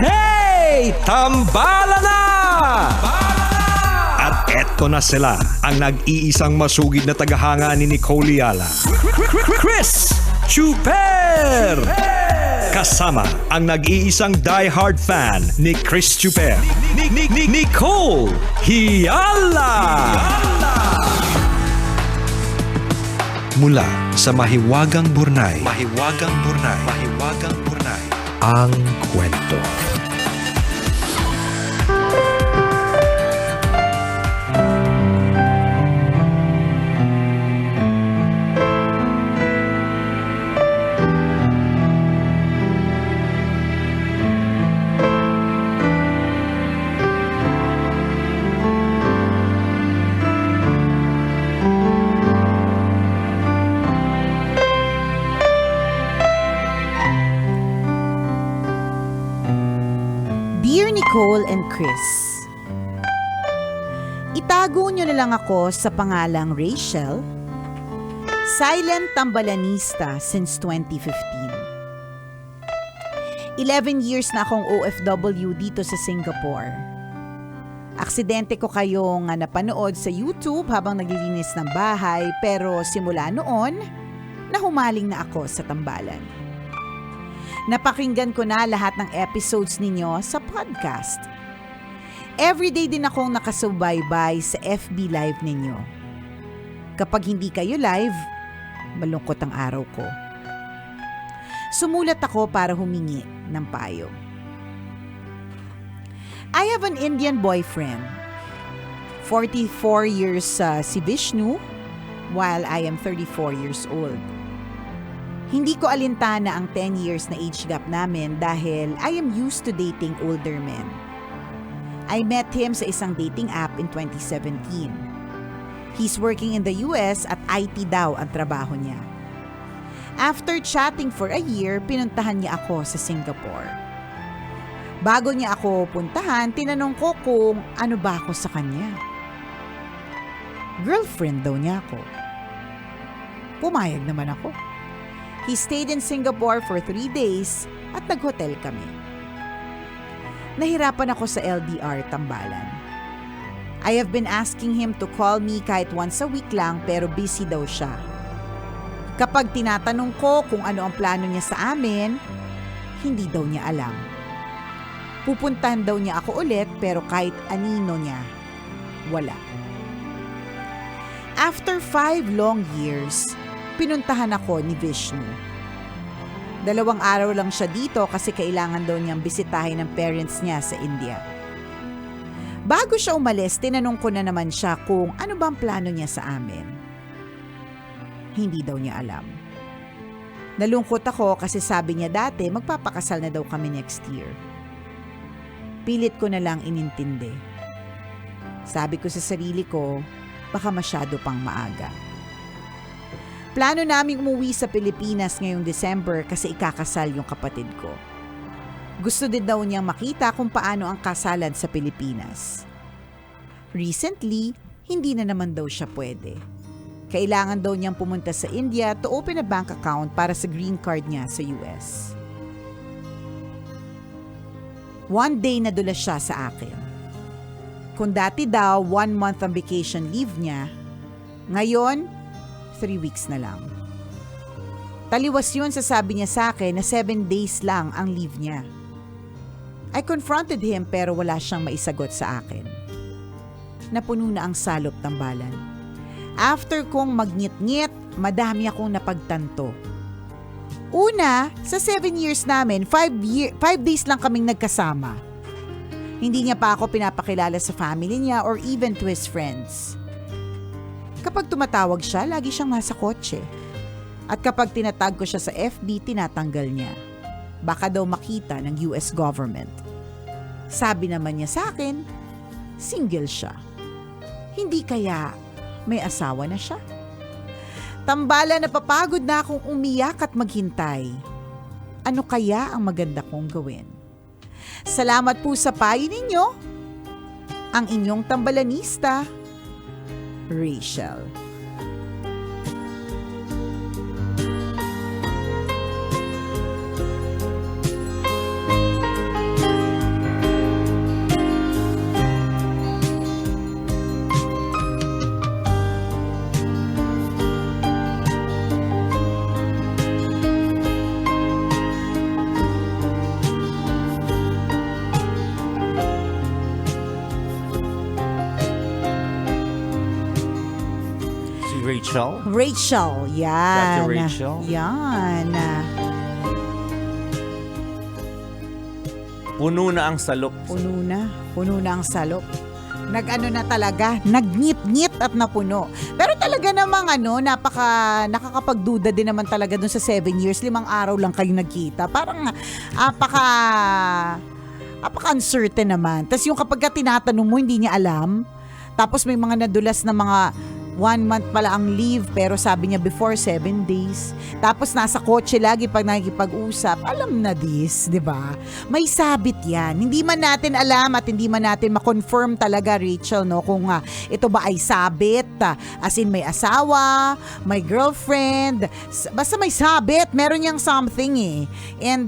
Hey! Tambala na! At eto na sila, ang nag-iisang masugid na tagahanga ni Nicole Yala. Chris Chuper! Kasama ang nag-iisang die-hard fan ni Chris Chuper. Nicole Yala! Mula sa Mahiwagang Burnay, ang kwento. Dear Nicole and Chris, itago niyo na lang ako sa pangalang Rachel, silent tambalanista since 2015. 11 years na akong OFW dito sa Singapore. Aksidente ko kayong napanood sa YouTube habang naglilinis ng bahay, pero simula noon, nahumaling na ako sa tambalan. Napakinggan ko na lahat ng episodes ninyo sa podcast. Everyday din akong nakasubaybay sa FB Live ninyo. Kapag hindi kayo live, malungkot ang araw ko. Sumulat ako para humingi ng payo. I have an Indian boyfriend. 44 years si Vishnu, while I am 34 years old. Hindi ko alintana ang 10 years na age gap namin dahil I am used to dating older men. I met him sa isang dating app in 2017. He's working in the US at IT daw ang trabaho niya. After chatting for a year, pinuntahan niya ako sa Singapore. Bago niya ako puntahan, tinanong ko kung ano ba ako sa kanya. Girlfriend daw niya ako. Pumayag naman ako. He stayed in Singapore for 3 days at nag-hotel kami. Nahirapan ako sa LDR tambalan. I have been asking him to call me kahit once a week lang pero busy daw siya. Kapag tinatanong ko kung ano ang plano niya sa amin, hindi daw niya alam. Pupuntahan daw niya ako ulit pero kahit anino niya, wala. After 5 long years, pinuntahan ako ni Vishnu. 2 araw lang siya dito kasi kailangan daw niyang bisitahin ng parents niya sa India. Bago siya umalis, tinanong ko na naman siya kung ano bang plano niya sa amin. Hindi daw niya alam. Nalungkot ako kasi sabi niya dati magpapakasal na daw kami next year. Pilit ko na lang inintindi. Sabi ko sa sarili ko, baka masyado pang maaga. Plano naming umuwi sa Pilipinas ngayong December kasi ikakasal yung kapatid ko. Gusto din daw niyang makita kung paano ang kasalan sa Pilipinas. Recently, hindi na naman daw siya pwede. Kailangan daw niyang pumunta sa India to open a bank account para sa green card niya sa US. One day nadulas siya sa akin. Kung dati daw 1 month ang vacation leave niya, ngayon 3 weeks na lang. Taliwas yun sa sabi niya sa akin na 7 days lang ang leave niya. I confronted him pero wala siyang maisagot sa akin. Napuno na ang salop tambalan. After kong magngit-ngit, madami akong napagtanto. Una, sa 7 years namin, 5 days lang kaming nagkasama. Hindi niya pa ako pinapakilala sa family niya or even to his friends. Kapag tumatawag siya, lagi siyang nasa kotse. At kapag tinatag ko siya sa FB, tinatanggal niya. Baka daw makita ng US government. Sabi naman niya sa akin, single siya. Hindi kaya may asawa na siya? Tambala, napapagod na akong umiyak at maghintay. Ano kaya ang maganda kong gawin? Salamat po sa payo ninyo. Ang inyong tambalanista, Rachel. Rachel. Rachel, yan. Dr. Rachel. Yan. Puno na ang salop. Puno na ang salop. Nag-ano na talaga, nagngit-ngit at napuno. Pero talaga namang nakakapagduda din naman talaga dun sa 7 years, 5 araw lang kayo nagkita. Parang apaka-uncertain naman. Tapos yung kapag tinatanong mo, hindi niya alam. Tapos may mga nadulas na mga 1 month pala ang leave, pero sabi niya before 7 days. Tapos nasa kotse lagi pag nakikipag-usap. Alam na this, di ba? May sabit yan. Hindi man natin alam at hindi man natin ma-confirm talaga, Rachel, no? Kung ito ba ay sabit, as in may asawa, may girlfriend, basta may sabit, meron niyang something eh. And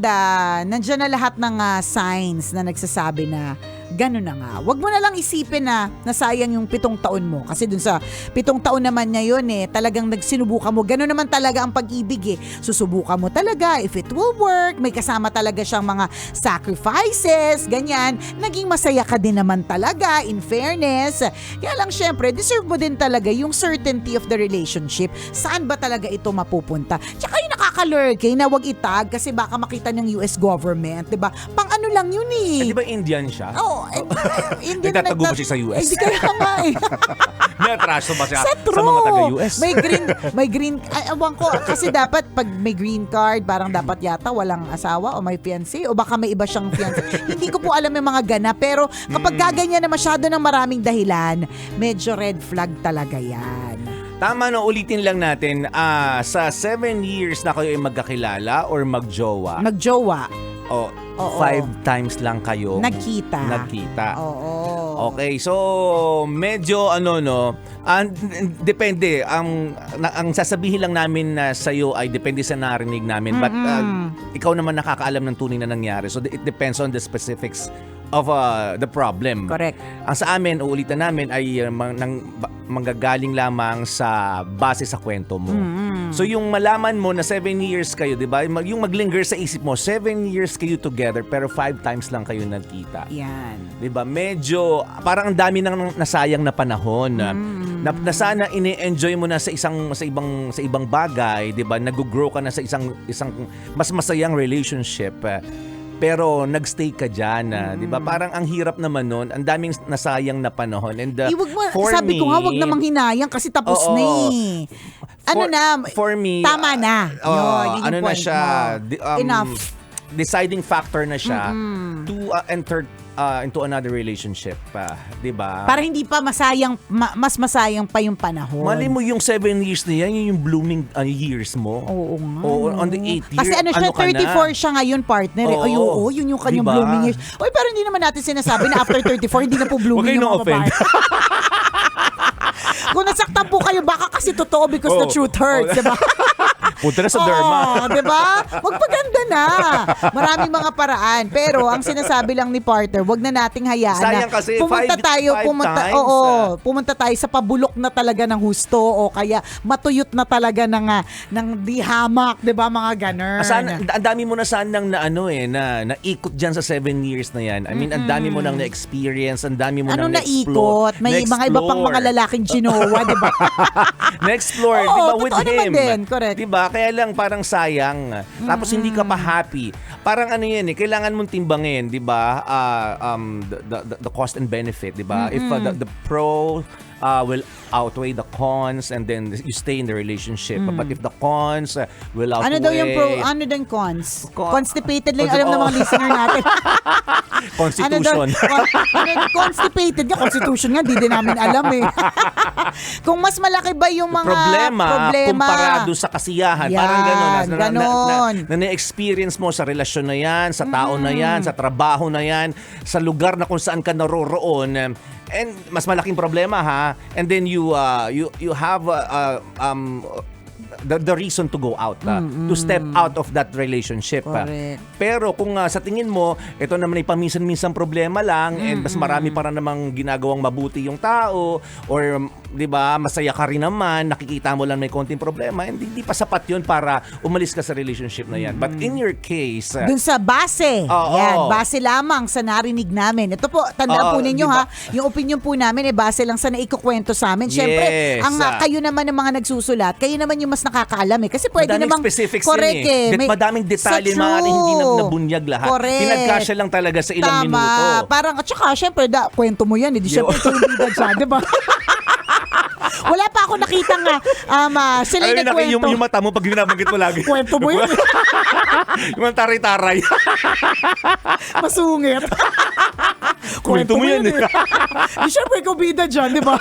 nandiyan na lahat ng signs na nagsasabi na ganun na nga. Huwag mo na lang isipin na nasayang yung 7 taon mo. Kasi dun sa 7 taon naman niya yun talagang nagsinubukan mo. Ganun naman talaga ang pag-ibig Susubukan mo talaga if it will work. May kasama talaga siyang mga sacrifices, ganyan. Naging masaya ka din naman talaga, in fairness. Kaya lang syempre, deserve mo din talaga yung certainty of the relationship. Saan ba talaga ito mapupunta? Tsaka yung nakakalurkay na wag itag kasi baka makita ng US government, diba? Pang ano lang yun Di ba Indian siya? Oo. Hindi na Nagtatago ba siya sa US? Hindi kaya nga May atraso ba siya Sa sa mga taga-US? May green, ewan ko, kasi dapat pag may green card, parang dapat yata walang asawa o may fiancé o baka may iba siyang fiancé. Hindi ko po alam yung mga ganap, pero kapag gaganyan na masyado ng maraming dahilan, medyo red flag talaga yan. Tama, no, ulitin lang natin, sa 7 years na kayo ay magkakilala or magjowa? Magjowa. O, Oo. 5 times lang kayo Nagkita. Oo. Okay, so medyo depende. Ang sasabihin lang namin sa iyo ay depende sa narinig namin. But ikaw naman nakakaalam ng tunay na nangyari. So it depends on the specifics of the problem. Correct. Ang sa amin, uulitan namin ay manggagaling lamang sa base sa kwento mo. So yung malaman mo na 7 years kayo, di ba? Yung maglinger sa isip mo, 7 years kayo together pero 5 times lang kayo nagkita. Yan. Di ba? Medyo parang ang dami nang nasayang na panahon. Na sana ini-enjoy mo na sa ibang bagay, di ba? Nag-grow ka na sa isang mas masayang relationship. Pero nagstay ka dyan, di ba? Parang ang hirap naman nun. Ang daming nasayang na panahon. And sabi ko nga, wag namang hinayang kasi tapos na eh. For me, tama na. Yun yung point siya, mo. Enough. Deciding factor na siya to enter into another relationship, di ba? Para hindi pa mas masayang pa yung panahon. Mali mo yung 7 years na yan, yun yung blooming years mo. Oo nga. On the 8th year, kasi siya, 34 siya ngayon, partner. Ay, oo, yun yung kanyang diba? blooming years. Oy, pero hindi naman natin sinasabi na after 34, hindi na po blooming yung mga babae. Kung nasaktan po kayo, baka kasi totoo because the truth hurts, diba? Punta na sa derma. Diba? Magpaganda na. Maraming mga paraan. Pero ang sinasabi lang ni Partner, wag na nating hayaan sayang na kasi pumunta times, pumunta tayo sa pabulok na talaga ng husto o kaya matuyot na talaga ng dihamak, diba, mga ganun. Ang dami mo na sanang na naikot dyan sa 7 years na yan. I mean, ang dami mo nang na-experience, ang dami mo nang na-explore. Naikot? May mga iba pang mga lalaking ginawa, diba? Na-explore, Oo, diba, with totoo naman him. din, correct. Diba? Kaya lang parang sayang. Tapos hindi ka pa happy. Parang kailangan mong timbangin, diba? The cost and benefit, diba? If the pro will outweigh the cons and then you stay in the relationship. But if the cons will outweigh... Ano daw yung pro, ano daw yung cons? Constipated lang alam ng mga listener natin. Constitution. Constipated nga. Constitution nga, di din namin alam eh. Kung mas malaki ba yung mga problema kumpara doon sa kasiyahan. Yan, parang ganon. Na na-experience mo sa relasyon na yan, sa tao na yan, sa trabaho na yan, sa lugar na kung saan ka naroroon. And mas malaking problema and then you have the reason to go out, to step out of that relationship. Pero kung sa tingin mo, ito naman ay paminsan-minsan problema lang and mas marami para namang ginagawang mabuti yung tao or 'di ba? Masaya ka rin naman, nakikita mo lang may konting problema, hindi pa sapat 'yun para umalis ka sa relationship na 'yan. But in your case, Dun sa base. Oo. Yan, base lamang sa narinig namin. Ito po, tandaan Oo, po ninyo diba? Yung opinion po namin base lang sa naikukwento sa amin. Siyempre, Yes. kayo naman ng mga nagsusulat, kayo naman yung mas nakakaalam kasi pwede madaming namang specifics correct yun May- madaming detalye sa maaaring hindi true. nabunyag lahat. Correct. Pinagkasya lang talaga sa ilang Tama. minuto. Parang, at saka, syempre, kwento mo yan. Hindi syempre, ito yung bida siya, di ba? Wala pa ako nakita nga, sila yung nagkwento. Yung mata mo pag binabanggit mo lagi. Kwento mo yun. Yung mga taray-taray. Masungit. Kwento mo yan. Di syempre, ikaw bida dyan, di ba?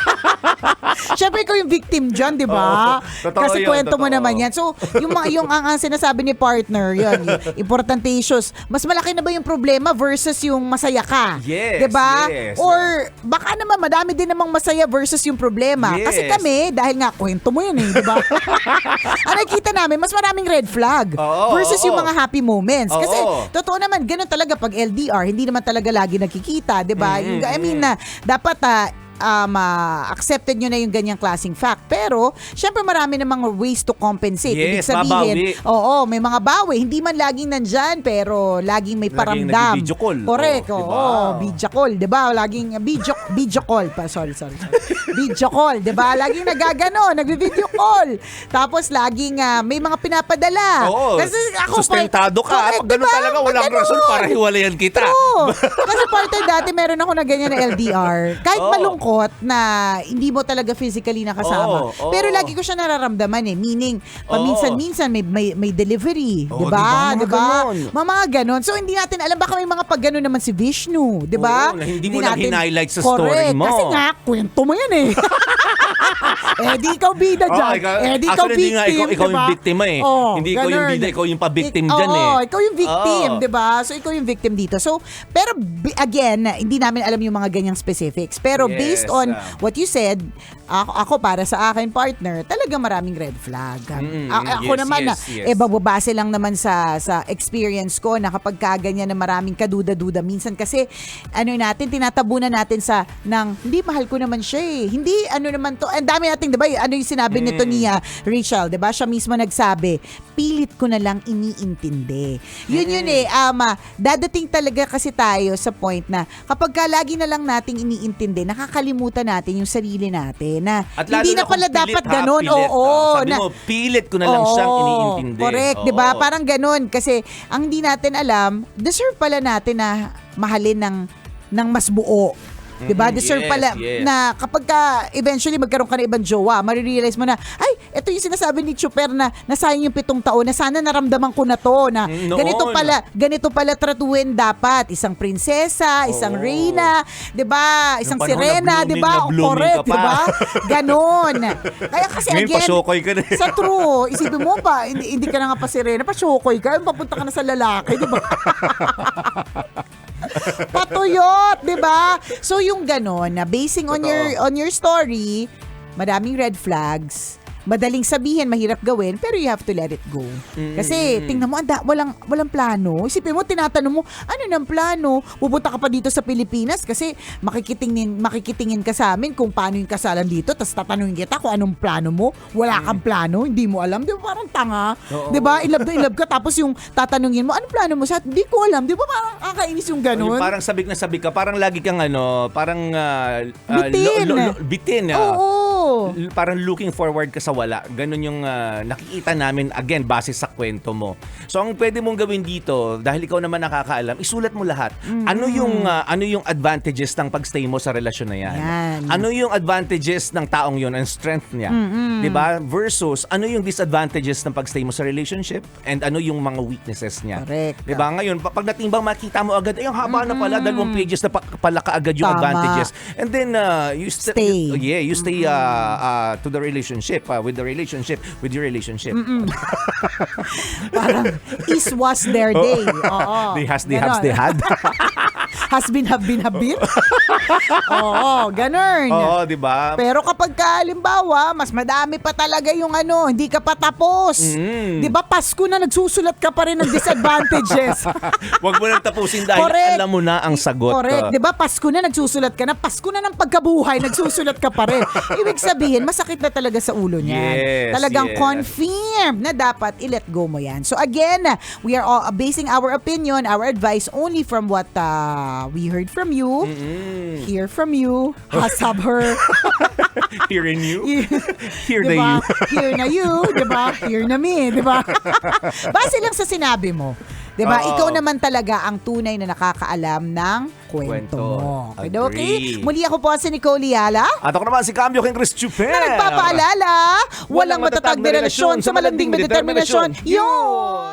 Syempre, ikaw yung victim dyan, di ba? Oo. Totoo Kasi yun, kwento mo totoo. naman yan. So, yung ang sinasabi ni partner, yun, importante issues. Mas malaki na ba yung problema versus yung masaya ka? Yes, Di ba? yes. Or, baka naman, madami din namang masaya versus yung problema. Yes. Kasi kami, dahil nga, kwento mo yun di ba? Ang nakikita namin, mas maraming red flag Oo, versus oo. yung mga happy moments. Kasi, Oo. totoo naman, ganun talaga pag LDR, hindi naman talaga lagi nagkikita, 'di ba? I mean na dapat accepted nyo na yung ganyang klaseng fact. Pero, syempre marami namang ways to compensate. Ibig Yes, sabihin, mabawi. oo, may mga bawi. Hindi man laging nandyan, pero laging may Laging paramdam. nag-video call. Correct, Oh, oo. diba? Video call, di ba? Laging video call pa. Sorry. Video call, di ba? Laging nagagano, nagvi-video call. Tapos, laging may mga pinapadala. Oo. Kasi ako, Sustentado ka. correct, Pag ganun diba? talaga, walang Pag rason ganun. para hiwalayan kita. True. Kasi partner dati meron ako na ganyan na LDR. Kahit Oo. malungkot na hindi mo talaga physically nakasama. Oo. Pero lagi ko siya nararamdaman Meaning, paminsan-minsan may delivery. Oo, diba? diba? Mga ganon. Mga ganon. So, hindi natin alam. Baka may mga pag-ganon naman si Vishnu. Diba? Oo, na hindi mo lang highlight sa Correct. story mo. Kasi nga, kwento mo yan di ikaw bida dyan. Di ikaw Actually, hindi nga, victim. ikaw yung diba? biktima Hindi ikaw yung ganun. bida, ikaw yung pa-victim Oo, dyan ikaw yung victim, Oo. 'di ba? So ikaw yung victim dito. So, pero again, hindi namin alam yung mga ganyang specifics. Pero Yes, based on what you said, ako para sa akin partner, talaga maraming red flag. Ako yes, naman yes. bababase lang naman sa experience ko na kapag kaganyan na maraming kaduda-duda minsan kasi tinatabunan natin hindi mahal ko naman siya Hindi naman to. Ang dami nating 'di ba? Ano yung sinabi nito ni Rachel, 'di ba? Siya mismo nagsabi, pilit ko na lang iniintindi. Yun dadating talaga kasi tayo sa point na kapag lagi na lang nating iniintindi, nakakalimutan natin yung sarili natin na At lalo hindi na kung pala pilit, dapat ha, ganun. pilit, Oo. Sabi mo, pilit ko na lang siyang iniintindi. Correct, Oo. 'di ba? Parang ganun kasi ang hindi natin alam, deserve pala natin na mahalin ng mas buo. Diba? Deserve yes, pala yes. na kapag eventually magkaroon ka ng ibang jowa, marirealize mo na, ay, ito yung sinasabi ni Chuper na nasayang yung 7 taon, na sana naramdaman ko na to, na Noon. ganito pala tratuin dapat. Isang prinsesa, isang reyna, diba? Isang Nung panahon sirena, na blooming diba? na blooming Correct, ka pa. diba? Ganon. Kaya kasi Ngayon, again, pasyokoy ka na. sa true, isipin mo pa, hindi ka na nga pa sirena, pasyokoy ka, papunta ka na sa lalaki, diba? Patuyot, 'di ba? So yung ganon na basing on your story, madaming red flags. Madaling sabihin, mahirap gawin, pero you have to let it go. Kasi tingnan mo, walang plano. Isipin mo, tinatanong mo, ano ng plano? Pupunta ka pa dito sa Pilipinas kasi makikitingin ka sa amin kung paano yung kasalan dito, tapos tatanungin kita kung anong plano mo. Wala kang plano, hindi mo alam. Di ba parang tanga? Di ba? Ilab na ilab ka, tapos yung tatanungin mo, anong plano mo? Hindi ko alam. Di ba parang kakainis yung ganun? Yung parang sabik na sabik ka, parang lagi kang parang Bitin. bitin. Oo. Parang looking forward ka sa wala. Ganun yung nakikita namin, again, base sa kwento mo. So, ang pwede mong gawin dito, dahil ikaw naman nakakaalam, isulat mo lahat. Ano yung advantages ng pagstay mo sa relasyon na yan? Ano yung advantages ng taong yun, ang strength niya? Diba? Versus, ano yung disadvantages ng pagstay mo sa relationship? And ano yung mga weaknesses niya? Correct. Diba? Ngayon, pagdating bang makita mo agad, ang haba na pala, 2 pages na pala kaagad yung Tama. advantages. And then, you Stay. you stay to the relationship, with your relationship. Parang was their day. Oo. They Ganon. had. Has been, have been. Oo, ganun. Oo, di ba? Pero kapag halimbawa, mas madami pa talaga yung hindi ka pa tapos. Di ba, Pasko na nagsusulat ka pa rin ng disadvantages. Huwag mo nang tapusin dahil Correct. alam mo na ang sagot. Correct. Di ba, Pasko na nagsusulat ka na, Pasko na ng pagkabuhay, nagsusulat ka pa rin. Ibig sabihin, masakit na talaga sa ulo niyan. Yes, Talagang yes. confirm na dapat i-let go mo yan. So again, we are all basing our opinion, our advice only from what we heard from you, hear from you, hasab her. Hearing you? Hear the Diba? you. Hear na you, diba? Hear na me, diba? Base lang sa sinabi mo. Diba? Oo. Ikaw naman talaga ang tunay na nakakaalam ng kwento mo. Okay? Agree. Muli ako po si Nicole Yala. At ako naman si Cambio King Chris Chuper. Na nagpapaalala, walang matatag na relasyon sa malanding may determinasyon. Yun!